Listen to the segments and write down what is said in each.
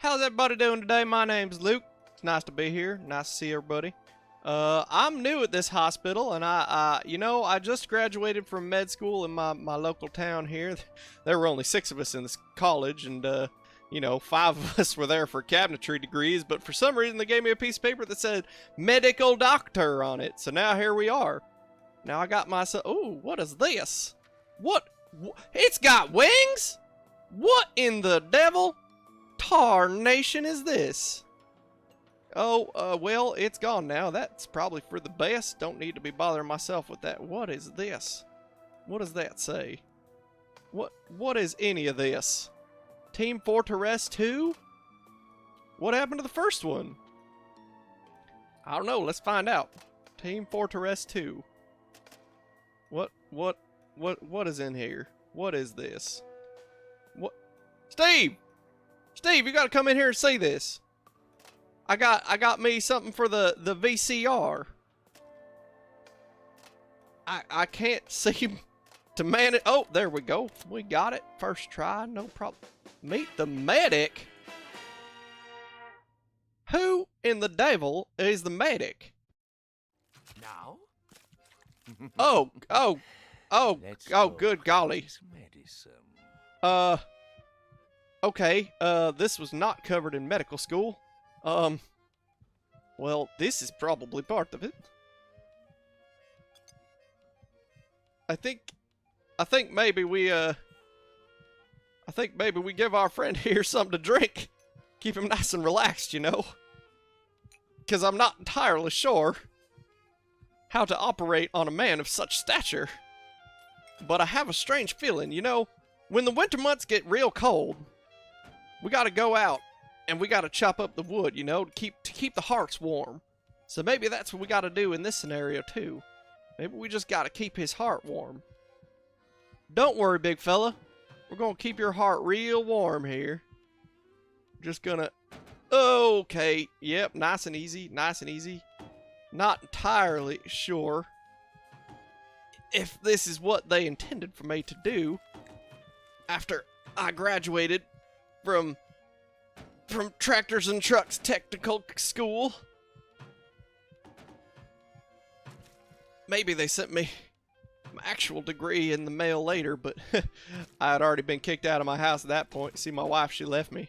How's everybody doing today? My name's Luke. It's nice to be here. Nice to see everybody. I'm new at this hospital, and I just graduated from med school in my local town here. There were only 6 of us in this college, and 5 of us were there for cabinetry degrees, but for some reason they gave me a piece of paper that said medical doctor on it. So now here we are. Now I got myself. Ooh, what is this? What? It's got wings? What in the devil? Tarnation is this? Oh, well, it's gone now. That's probably for the best. Don't need to be bothering myself with that. What is this? What does that say? What is any of this? Team Fortress 2? What happened to the first one? I don't know. Let's find out. Team Fortress 2. What is in here? What is this? What? Steve! Steve, you gotta come in here and see this. I got me something for the VCR. I can't seem to man it. Oh, there we go. We got it. First try, no problem. Meet the medic? Who in the devil is the medic? Now? Oh, good golly. Okay, this was not covered in medical school. Well, this is probably part of it. I think maybe we give our friend here something to drink. Keep him nice and relaxed, you know. 'Cause I'm not entirely sure how to operate on a man of such stature. But I have a strange feeling, you know, when the winter months get real cold, we gotta go out and we gotta chop up the wood, you know, to keep the hearts warm. So maybe that's what we gotta do in this scenario too. Maybe we just gotta keep his heart warm. Don't worry, big fella. We're gonna keep your heart real warm here. Just gonna... Okay, yep, nice and easy, nice and easy. Not entirely sure if this is what they intended for me to do after I graduated from Tractors and Trucks Technical School. Maybe they sent me my actual degree in the mail later, but I had already been kicked out of my house at that point. See, my wife, she left me.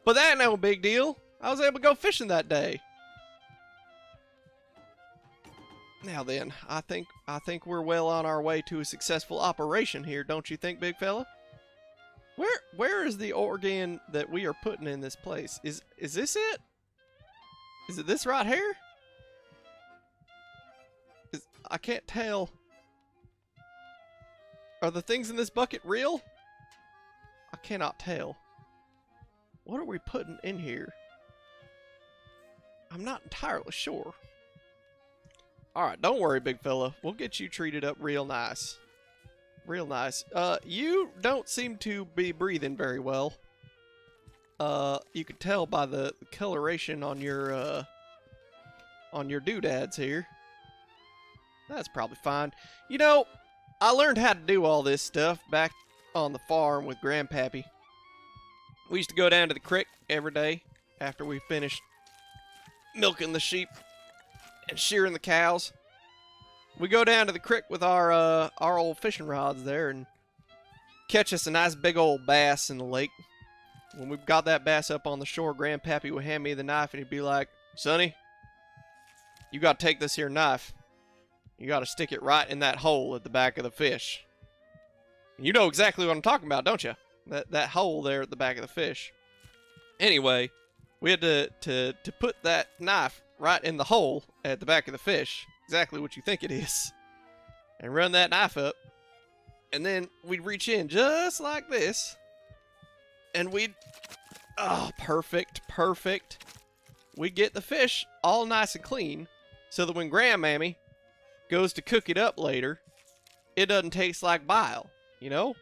But that ain't no big deal. I was able to go fishing that day. Now then, I think we're well on our way to a successful operation here, don't you think, big fella? Where is the organ that we are putting in this place? Is this it? Is it this right here? I can't tell. Are the things in this bucket real? I cannot tell. What are we putting in here? I'm not entirely sure. Alright, don't worry, big fella. We'll get you treated up real nice. Real nice. You don't seem to be breathing very well. You can tell by the coloration on your doodads here. That's probably fine. You know, I learned how to do all this stuff back on the farm with grandpappy. We used to go down to the creek every day after we finished milking the sheep and shearing the cows. We go down to the creek with our old fishing rods there and catch us a nice big old bass in the lake. When we've got that bass up on the shore, grandpappy would hand me the knife and he'd be like, "Sonny, you got to take this here knife. You got to stick it right in that hole at the back of the fish." You know exactly what I'm talking about, don't you? That hole there at the back of the fish. Anyway, we had to put that knife right in the hole at the back of the fish. Exactly what you think it is. And run that knife up. And then we'd reach in just like this. And we'd... Oh, perfect, perfect. We'd get the fish all nice and clean so that when Grandmammy goes to cook it up later, it doesn't taste like bile, you know?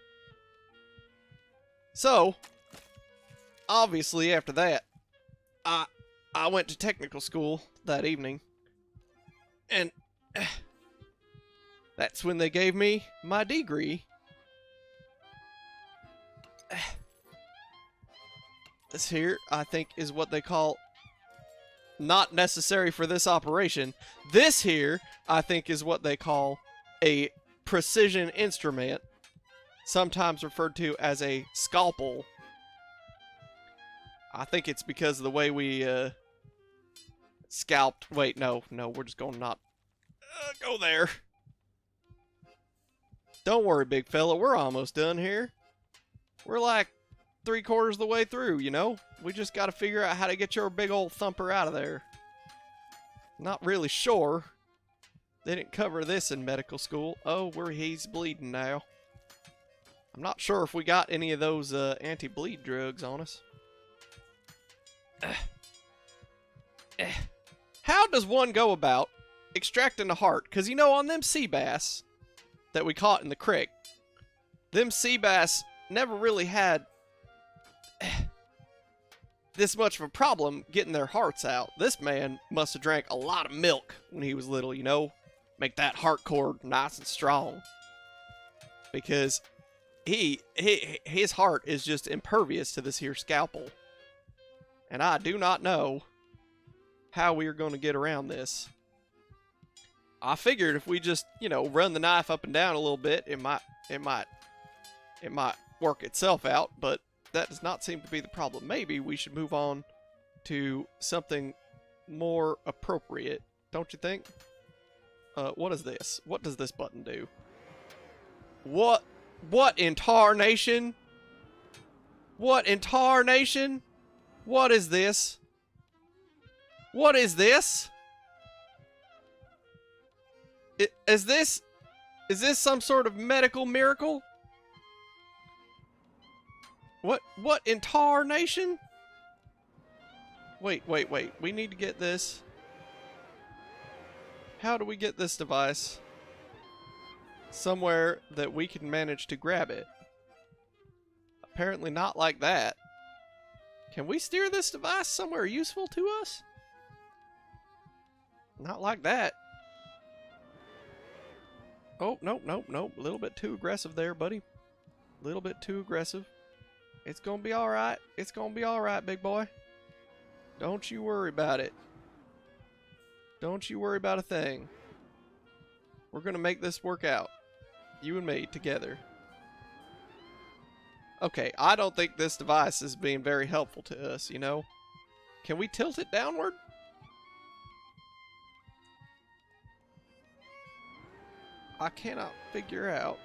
So, obviously after that, I went to technical school that evening, and that's when they gave me my degree. This here, I think, is what they call not necessary for this operation. This here, I think, is what they call a precision instrument, sometimes referred to as a scalpel. I think it's because of the way we scalped. Wait, no, we're just going to not go there. Don't worry, big fella, we're almost done here. We're like 3/4 of the way through, you know? We just got to figure out how to get your big old thumper out of there. Not really sure. They didn't cover this in medical school. Oh, he's bleeding now. I'm not sure if we got any of those anti-bleed drugs on us. How does one go about extracting the heart? Because, you know, on them sea bass that we caught in the creek, them sea bass never really had this much of a problem getting their hearts out. This man must have drank a lot of milk when he was little, you know? Make that heart cord nice and strong. Because his heart is just impervious to this here scalpel. And I do not know how we are going to get around this. I figured if we just, you know, run the knife up and down a little bit, it might work itself out, but that does not seem to be the problem. Maybe we should move on to something more appropriate, don't you think? What is this? What does this button do? What in tarnation? What in tarnation? What is this? What is this? Is this some sort of medical miracle? What in tarnation? Wait. We need to get this. How do we get this device somewhere that we can manage to grab it? Apparently not like that. Can we steer this device somewhere useful to us? Not like that. Oh, nope. A little bit too aggressive there, buddy. A little bit too aggressive. It's gonna be alright. It's gonna be alright, big boy. Don't you worry about it. Don't you worry about a thing. We're gonna make this work out. You and me together. Okay, I don't think this device is being very helpful to us, you know? Can we tilt it downward? I cannot figure out.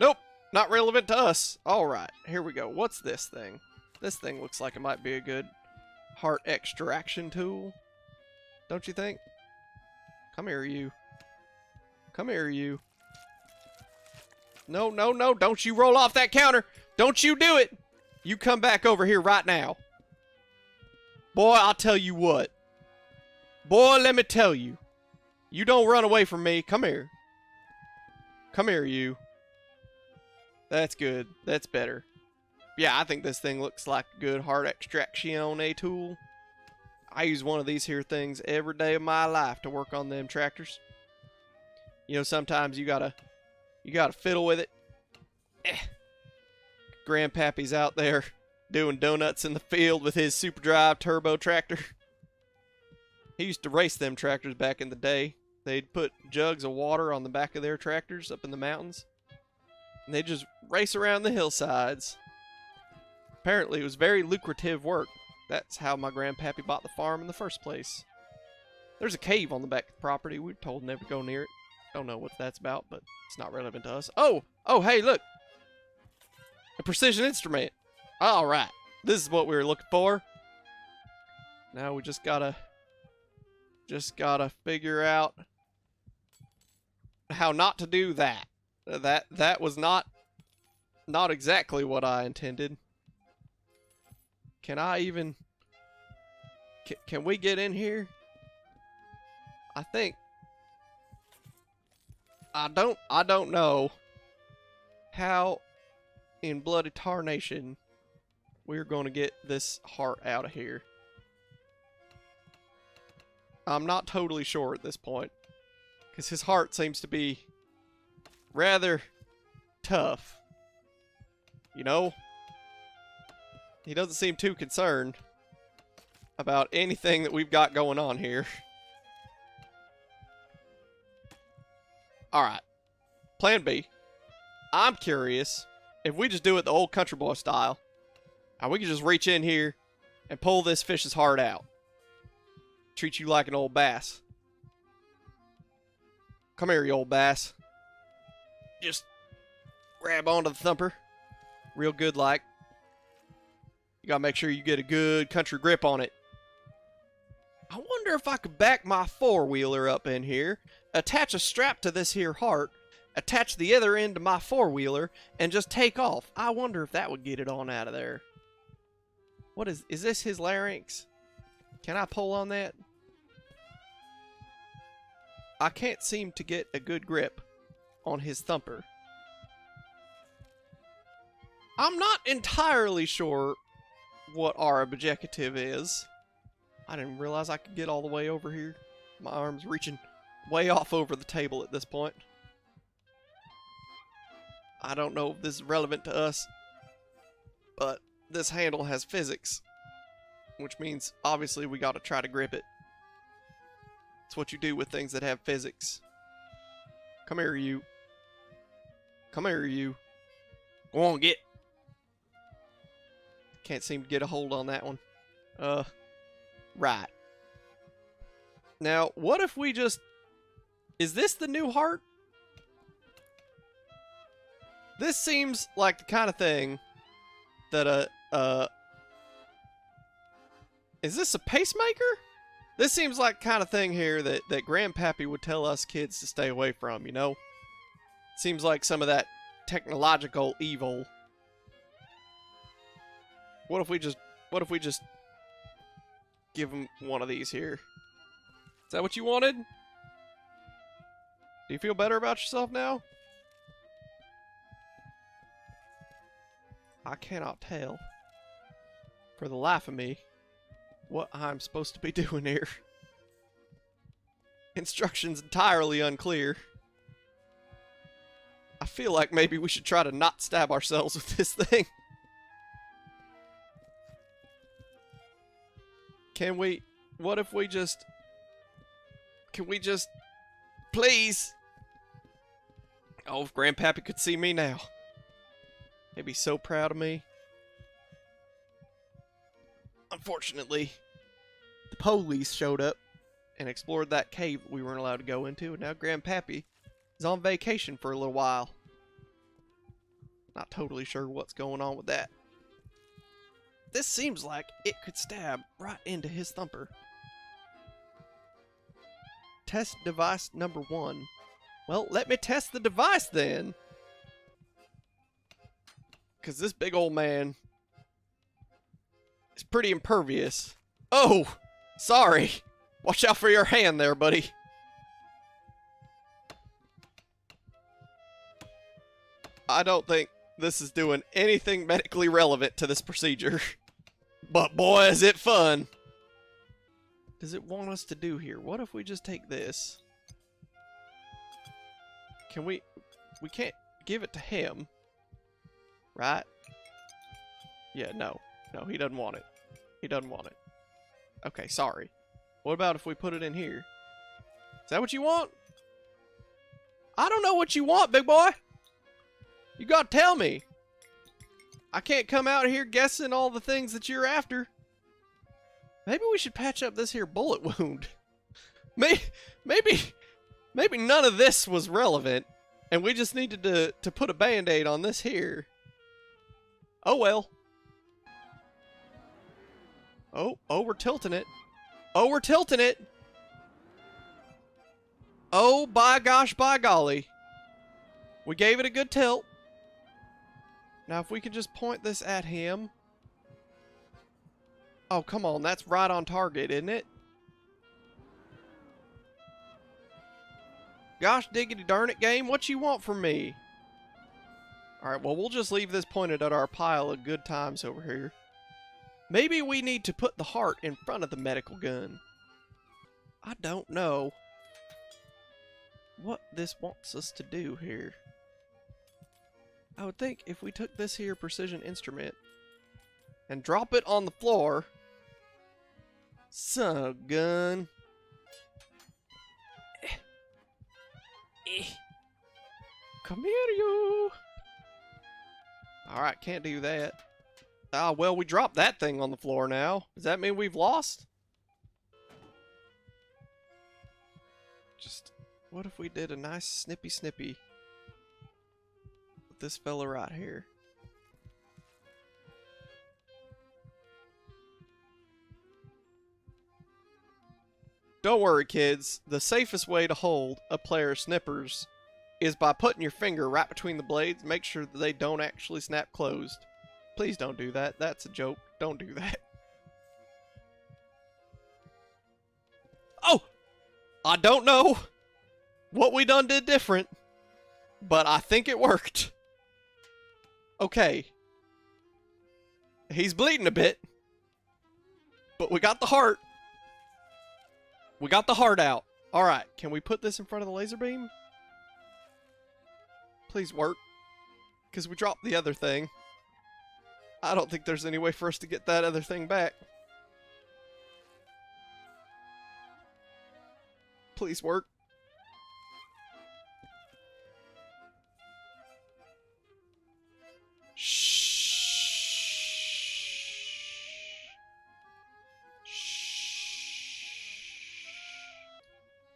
Nope, not relevant to us. Alright, here we go. What's this thing? This thing looks like it might be a good heart extraction tool. Don't you think? Come here, you. Come here, you. No. Don't you roll off that counter. Don't you do it. You come back over here right now. Boy, I'll tell you what. Boy, let me tell you. You don't run away from me. Come here. Come here, you. That's good. That's better. Yeah, I think this thing looks like a good heart extraction tool. I use one of these here things every day of my life to work on them tractors. You know, sometimes you gotta fiddle with it. Grandpappy's out there doing donuts in the field with his super drive turbo tractor. He used to race them tractors back in the day. They'd put jugs of water on the back of their tractors up in the mountains, and they'd just race around the hillsides. Apparently, it was very lucrative work. That's how my grandpappy bought the farm in the first place. There's a cave on the back of the property. We were told never to go near it. Don't know what that's about, but it's not relevant to us. Oh, hey, look. A precision instrument. All right. This is what we were looking for. Now we just gotta figure out how not to do that. That was not exactly what I intended. Can I even... Can we get in here? I think... I don't know how in bloody tarnation we're going to get this heart out of here. I'm not totally sure at this point, because his heart seems to be rather tough. You know? He doesn't seem too concerned about anything that we've got going on here. Alright. Plan B. I'm curious if we just do it the old country boy style. How we can just reach in here and pull this fish's heart out. Treat you like an old bass. Come here, you old bass. Just grab onto the thumper. Real good like. You gotta make sure you get a good country grip on it. I wonder if I could back my four-wheeler up in here, attach a strap to this here heart, attach the other end to my four-wheeler, and just take off. I wonder if that would get it on out of there. What is this his larynx? Can I pull on that? I can't seem to get a good grip on his thumper. I'm not entirely sure what our objective is. I didn't realize I could get all the way over here. My arm's reaching way off over the table at this point. I don't know if this is relevant to us, but this handle has physics, which means obviously we gotta try to grip it. It's what you do with things that have physics. Come here, you. Come here, you. Go on, get. Can't seem to get a hold on that one. Right. Now, what if we just... Is this the new heart? This seems like the kind of thing that is this a pacemaker? This seems like the kind of thing here that grandpappy would tell us kids to stay away from, you know? Seems like some of that technological evil. What if we just give him one of these here? Is that what you wanted? Do you feel better about yourself now? I cannot tell for the life of me what I'm supposed to be doing here. Instructions entirely unclear. I feel like maybe we should try to not stab ourselves with this thing. Can we... What if we just... Can we just... Please! Oh, if grandpappy could see me now. He'd be so proud of me. Unfortunately, the police showed up and explored that cave we weren't allowed to go into, and now grandpappy is on vacation for a little while. Not totally sure what's going on with that. This seems like it could stab right into his thumper. Test device number 1. Well, let me test the device then. Because this big old man is pretty impervious. Oh! Sorry! Watch out for your hand there, buddy. I don't think this is doing anything medically relevant to this procedure. But boy, is it fun! Does it want us to do here? What if we just take this? Can we... We can't give it to him. Right? Yeah, no. No, he doesn't want it. He doesn't want it. Okay, sorry. What about if we put it in here? Is that what you want? I don't know what you want, big boy! You gotta tell me! I can't come out here guessing all the things that you're after. Maybe we should patch up this here bullet wound. Maybe none of this was relevant, and we just needed to put a band-aid on this here. Oh well. Oh, we're tilting it. Oh, we're tilting it. Oh, by gosh, by golly. We gave it a good tilt. Now, if we could just point this at him. Oh, come on. That's right on target, isn't it? Gosh diggity darn it, game. What you want from me? Alright, well, we'll just leave this pointed at our pile of good times over here. Maybe we need to put the heart in front of the medical gun. I don't know what this wants us to do here. I would think if we took this here precision instrument and drop it on the floor. Son of a gun. Come here, you. Alright, can't do that. Ah, well, we dropped that thing on the floor now. Does that mean we've lost? Just, what if we did a nice snippy with this fella right here? Don't worry, kids. The safest way to hold a player's snippers is by putting your finger right between the blades. Make sure that they don't actually snap closed. Please don't do that. That's a joke. Don't do that. Oh! I don't know what we done did different, but I think it worked. Okay. He's bleeding a bit, but we got the heart. We got the heart out. Alright, can we put this in front of the laser beam? Please work. Because we dropped the other thing. I don't think there's any way for us to get that other thing back. Please work. Shh.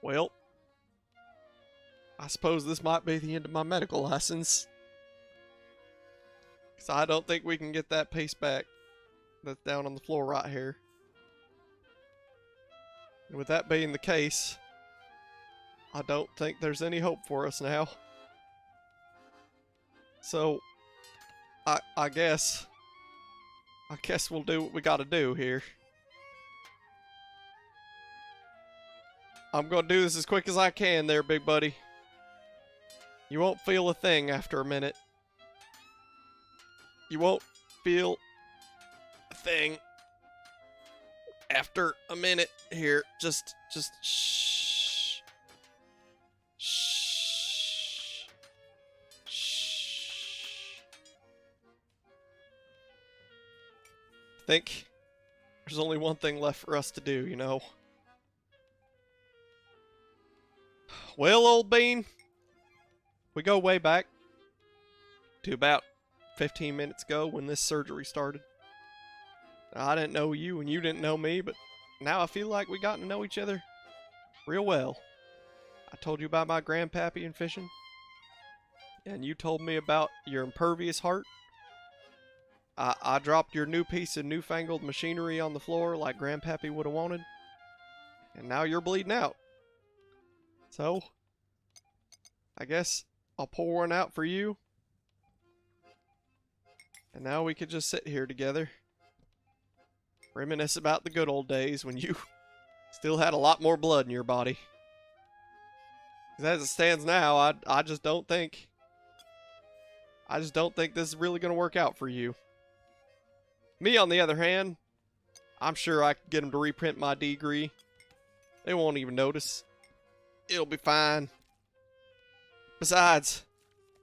Well, I suppose this might be the end of my medical license. Because I don't think we can get that piece back that's down on the floor right here. And with that being the case, I don't think there's any hope for us now. So, I guess we'll do what we gotta do here. I'm gonna do this as quick as I can there, big buddy. You won't feel a thing after a minute. You won't feel a thing after a minute here. Just shh. Shh. Shh. I think there's only one thing left for us to do, you know. Well, old bean, we go way back to about 15 minutes ago when this surgery started. I didn't know you and you didn't know me, but now I feel like we got to know each other real well. I told you about my grandpappy and fishing, and you told me about your impervious heart. I dropped your new piece of newfangled machinery on the floor like grandpappy would have wanted, and now you're bleeding out. So, I guess I'll pour one out for you. And now we could just sit here together. Reminisce about the good old days when you still had a lot more blood in your body. 'Cause as it stands now, I just don't think this is really going to work out for you. Me, on the other hand, I'm sure I could get them to reprint my degree. They won't even notice. It'll be fine. Besides,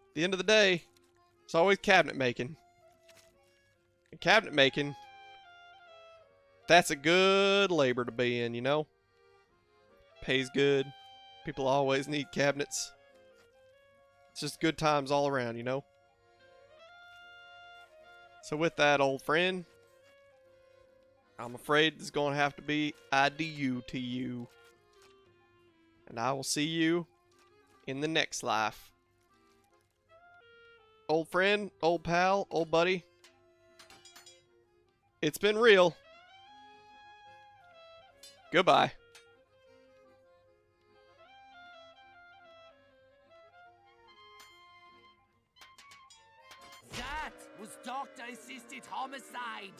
at the end of the day, it's always cabinet making. And cabinet making, that's a good labor to be in, you know? Pays good. People always need cabinets. It's just good times all around, you know? So with that, old friend, I'm afraid it's going to have to be adieu to you. And I will see you in the next life. Old friend, old pal, old buddy, it's been real. Goodbye. That was doctor-assisted homicide.